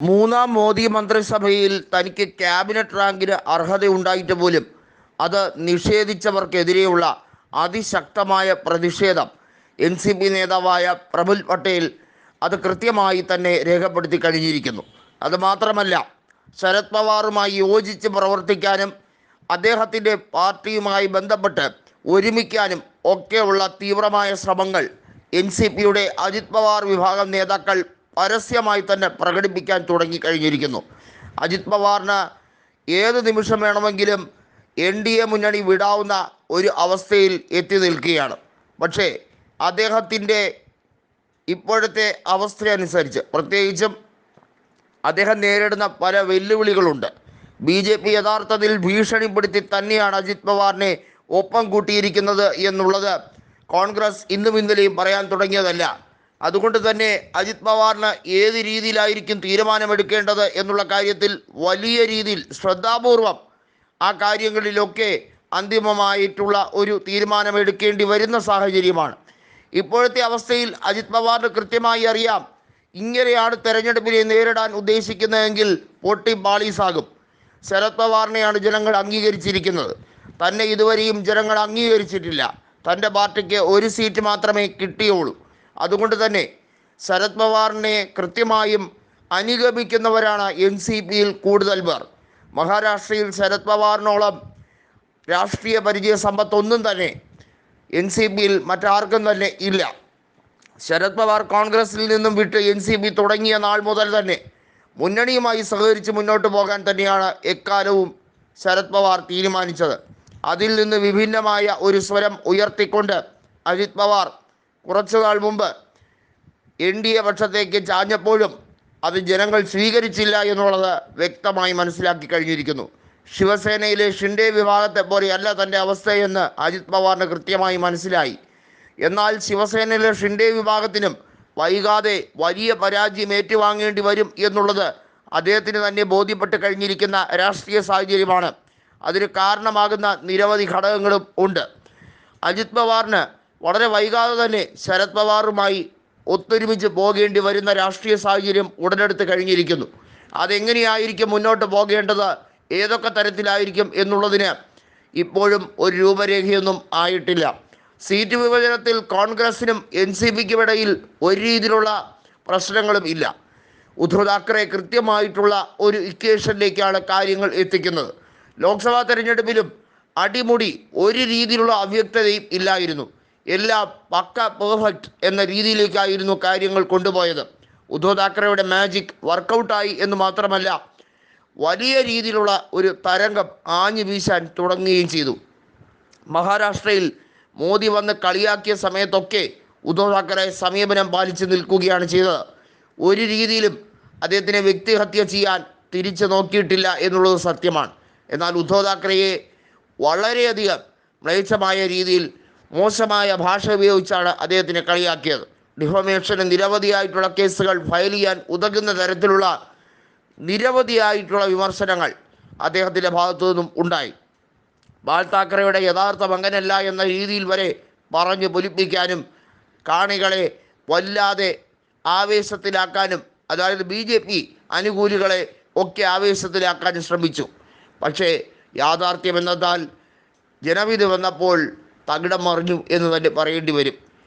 മൂന്നാം മോദി മന്ത്രിസഭയിൽ തനിക്ക് ക്യാബിനറ്റ് റാങ്കിന് അർഹതയുണ്ടായിട്ട് പോലും അത് നിഷേധിച്ചവർക്കെതിരെയുള്ള അതിശക്തമായ പ്രതിഷേധം NCP നേതാവായ പ്രഫുൽ പട്ടേൽ അത് കൃത്യമായി തന്നെ രേഖപ്പെടുത്തി കഴിഞ്ഞിരിക്കുന്നു. അതുമാത്രമല്ല, ശരത് പവാറുമായി യോജിച്ച് പ്രവർത്തിക്കാനും അദ്ദേഹത്തിൻ്റെ പാർട്ടിയുമായി ബന്ധപ്പെട്ട് ഒരുമിക്കാനും ഒക്കെയുള്ള തീവ്രമായ ശ്രമങ്ങൾ NCPയുടെ അജിത് പവാർ വിഭാഗം നേതാക്കൾ പരസ്യമായി തന്നെ പ്രകടിപ്പിക്കാൻ തുടങ്ങിക്കഴിഞ്ഞിരിക്കുന്നു. അജിത് പവാറിന് ഏത് നിമിഷം വേണമെങ്കിലും NDA മുന്നണി വിടാവുന്ന ഒരു അവസ്ഥയിൽ എത്തി നിൽക്കുകയാണ്. പക്ഷേ അദ്ദേഹത്തിൻ്റെ ഇപ്പോഴത്തെ അവസ്ഥയനുസരിച്ച് പ്രത്യേകിച്ചും അദ്ദേഹം നേരിടുന്ന പല വെല്ലുവിളികളുണ്ട്. BJP യഥാർത്ഥത്തിൽ ഭീഷണിപ്പെടുത്തി തന്നെയാണ് അജിത് പവാറിനെ ഒപ്പം കൂട്ടിയിരിക്കുന്നത് എന്നുള്ളത് കോൺഗ്രസ് ഇന്നും ഇന്നലെയും പറയാൻ തുടങ്ങിയതല്ല. അതുകൊണ്ട് തന്നെ അജിത് പവാറിന് ഏത് രീതിയിലായിരിക്കും തീരുമാനമെടുക്കേണ്ടത് എന്നുള്ള കാര്യത്തിൽ വലിയ രീതിയിൽ ശ്രദ്ധാപൂർവം ആ കാര്യങ്ങളിലൊക്കെ അന്തിമമായിട്ടുള്ള ഒരു തീരുമാനമെടുക്കേണ്ടി വരുന്ന സാഹചര്യമാണ്. ഇപ്പോഴത്തെ അവസ്ഥയിൽ അജിത് പവാറിന് കൃത്യമായി അറിയാം, ഇങ്ങനെയാണ് തെരഞ്ഞെടുപ്പിനെ നേരിടാൻ ഉദ്ദേശിക്കുന്നതെങ്കിൽ പൊട്ടി പാളീസാകും. ശരത് പവാറിനെയാണ് ജനങ്ങൾ അംഗീകരിച്ചിരിക്കുന്നത്. തന്നെ ഇതുവരെയും ജനങ്ങൾ അംഗീകരിച്ചിട്ടില്ല. തൻ്റെ പാർട്ടിക്ക് ഒരു സീറ്റ് മാത്രമേ കിട്ടിയുള്ളൂ. അതുകൊണ്ട് തന്നെ ശരത് പവാറിനെ കൃത്യമായും അനുഗമിക്കുന്നവരാണ് NCPയിൽ കൂടുതൽ പേർ. മഹാരാഷ്ട്രയിൽ ശരത് പവാറിനോളം രാഷ്ട്രീയ പരിചയ സമ്പത്തൊന്നും തന്നെ NCPയിൽ മറ്റാർക്കും തന്നെ ഇല്ല. ശരത് പവാർ കോൺഗ്രസിൽ നിന്നും വിട്ട് NCP തുടങ്ങിയ നാൾ മുതൽ തന്നെ മുന്നണിയുമായി സഹകരിച്ച് മുന്നോട്ട് പോകാൻ തന്നെയാണ് എക്കാലവും ശരത് പവാർ തീരുമാനിച്ചത്. അതിൽ നിന്ന് വിഭിന്നമായ ഒരു സ്വരം ഉയർത്തിക്കൊണ്ട് അജിത് പവാർ കുറച്ചുനാൾ മുമ്പ് NDA പക്ഷത്തേക്ക് ചാഞ്ഞപ്പോഴും അത് ജനങ്ങൾ സ്വീകരിച്ചില്ല എന്നുള്ളത് വ്യക്തമായി മനസ്സിലാക്കി കഴിഞ്ഞിരിക്കുന്നു. ശിവസേനയിലെ ഷിൻഡെ വിഭാഗത്തെ പോലെയല്ല തൻ്റെ അവസ്ഥയെന്ന് അജിത് പവാറിന് കൃത്യമായി മനസ്സിലായി. എന്നാൽ ശിവസേനയിലെ ഷിൻഡെ വിഭാഗത്തിനും വൈകാതെ വലിയ പരാജയം ഏറ്റുവാങ്ങേണ്ടി വരും എന്നുള്ളത് അദ്ദേഹത്തിന് തന്നെ ബോധ്യപ്പെട്ട് കഴിഞ്ഞിരിക്കുന്ന രാഷ്ട്രീയ സാഹചര്യമാണ്. അതിന് കാരണമാകുന്ന നിരവധി ഘടകങ്ങളും ഉണ്ട്. അജിത് പവാറിന് വളരെ വൈകാതെ തന്നെ ശരത് പവാറുമായി ഒത്തൊരുമിച്ച് പോകേണ്ടി വരുന്ന രാഷ്ട്രീയ സാഹചര്യം ഉടലെടുത്ത് കഴിഞ്ഞിരിക്കുന്നു. അതെങ്ങനെയായിരിക്കും മുന്നോട്ട് പോകേണ്ടത്, ഏതൊക്കെ തരത്തിലായിരിക്കും എന്നുള്ളതിന് ഇപ്പോഴും ഒരു രൂപരേഖയൊന്നും ആയിട്ടില്ല. സീറ്റ് വിഭജനത്തിൽ കോൺഗ്രസിനും NCPക്കും ഇടയിൽ ഒരു രീതിയിലുള്ള പ്രശ്നങ്ങളും ഇല്ല. ഉദ്ധവ് താക്കറെ കൃത്യമായിട്ടുള്ള ഒരു ഇക്വേഷനിലേക്കാണ് കാര്യങ്ങൾ എത്തിക്കുന്നത്. ലോക്സഭാ തെരഞ്ഞെടുപ്പിലും അടിമുടി ഒരു രീതിയിലുള്ള അവ്യക്തതയും ഇല്ലായിരുന്നു. എല്ലാം പക്ക പെർഫെക്റ്റ് എന്ന രീതിയിലേക്കായിരുന്നു കാര്യങ്ങൾ കൊണ്ടുപോയത്. ഉദ്ധവ് താക്കറെയുടെ മാജിക് വർക്കൗട്ടായി എന്ന് മാത്രമല്ല, വലിയ രീതിയിലുള്ള ഒരു തരംഗം ആഞ്ഞു വീശാൻ തുടങ്ങുകയും ചെയ്തു. മഹാരാഷ്ട്രയിൽ മോദി വന്ന് കളിയാക്കിയ സമയത്തൊക്കെ ഉദ്ധവ് താക്കറെ സമീപനം പാലിച്ച് നിൽക്കുകയാണ് ചെയ്തത്. ഒരു രീതിയിലും അദ്ദേഹത്തിനെ വ്യക്തിഹത്യ ചെയ്യാൻ തിരിച്ചു നോക്കിയിട്ടില്ല എന്നുള്ളത് സത്യമാണ്. എന്നാൽ ഉദ്ധവ് താക്കറെയെ വളരെയധികം മ്ലേച്ഛമായ രീതിയിൽ മോശമായ ഭാഷ ഉപയോഗിച്ചാണ് അദ്ദേഹത്തിനെ കളിയാക്കിയത്. ഡിഫമേഷന് നിരവധിയായിട്ടുള്ള കേസുകൾ ഫയൽ ചെയ്യാൻ ഉതകുന്ന തരത്തിലുള്ള നിരവധിയായിട്ടുള്ള വിമർശനങ്ങൾ അദ്ദേഹത്തിൻ്റെ ഭാഗത്തു നിന്നും ഉണ്ടായി. ബാൽ താക്കറെയുടെ യഥാർത്ഥ മകനല്ല എന്ന രീതിയിൽ വരെ പറഞ്ഞു പൊലിപ്പിക്കാനും കാണികളെ വല്ലാതെ ആവേശത്തിലാക്കാനും, അതായത് BJP അനുകൂലികളെ ഒക്കെ ആവേശത്തിലാക്കാനും ശ്രമിച്ചു. പക്ഷേ യാഥാർത്ഥ്യം എന്നതാൽ ജനവിധി വന്നപ്പോൾ തകിടം മറിഞ്ഞു എന്ന് തന്നെ പറയേണ്ടി വരും.